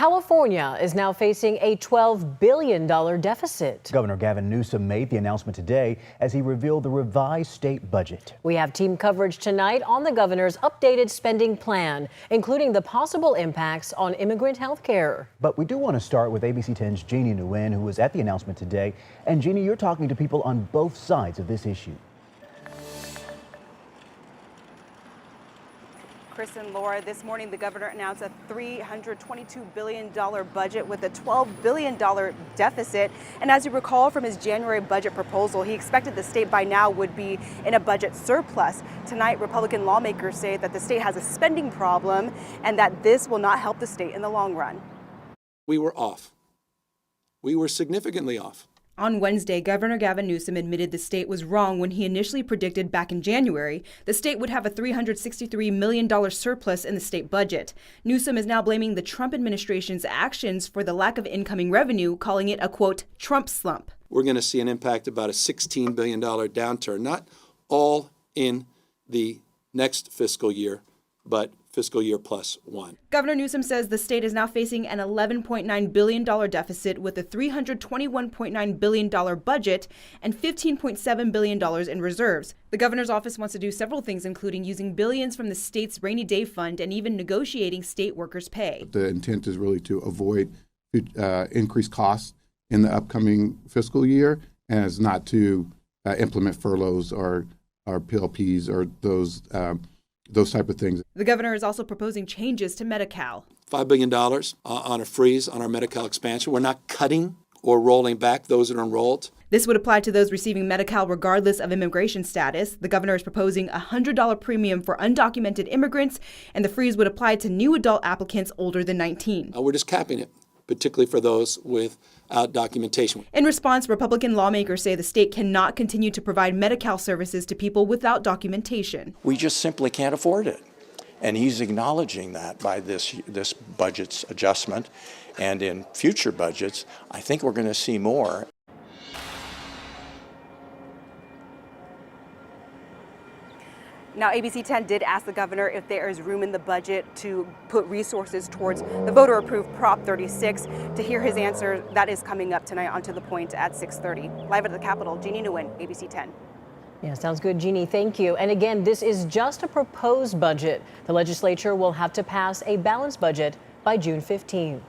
California is now facing a $12 billion deficit. Governor Gavin Newsom made the announcement today as he revealed the revised state budget. We have team coverage tonight on the governor's updated spending plan, including the possible impacts on immigrant health care. But we do want to start with ABC 10's Jeannie Nguyen, who was at the announcement today. And Jeannie, you're talking to people on both sides of this issue. Chris and Laura, this morning the governor announced a $322 billion budget with a $12 billion deficit. And as you recall from his January budget proposal, he expected the state by now would be in a budget surplus. Tonight, Republican lawmakers say that the state has a spending problem and that this will not help the state in the long run. We were off. We were significantly off. On Wednesday, Governor Gavin Newsom admitted the state was wrong when he initially predicted back in January the state would have a $363 million surplus in the state budget. Newsom is now blaming the Trump administration's actions for the lack of incoming revenue, calling it a, quote, Trump slump. We're going to see an impact about a $16 billion downturn, not all in the next fiscal year, but fiscal year +1. Governor Newsom says the state is now facing an $11.9 billion deficit with a $321.9 billion budget and $15.7 billion in reserves. The governor's office wants to do several things, including using billions from the state's rainy day fund and even negotiating state workers' pay. The intent is really to avoid increased costs in the upcoming fiscal year, and is not to implement furloughs or PLPs or those type of things. The governor is also proposing changes to Medi-Cal. $5 billion on a freeze on our Medi-Cal expansion. We're not cutting or rolling back those that are enrolled. This would apply to those receiving Medi-Cal regardless of immigration status. The governor is proposing a $100 premium for undocumented immigrants, and the freeze would apply to new adult applicants older than 19. We're just capping it, particularly for those without documentation. In response, Republican lawmakers say the state cannot continue to provide Medi-Cal services to people without documentation. We just simply can't afford it. And he's acknowledging that by this budget's adjustment. And in future budgets, I think we're going to see more. Now, ABC 10 did ask the governor if there is room in the budget to put resources towards the voter-approved Prop 36. To hear his answer, that is coming up tonight on To The Point at 6:30. Live at the Capitol, Jeannie Nguyen, ABC 10. Yeah, sounds good, Jeannie. Thank you. And again, this is just a proposed budget. The legislature will have to pass a balanced budget by June 15th.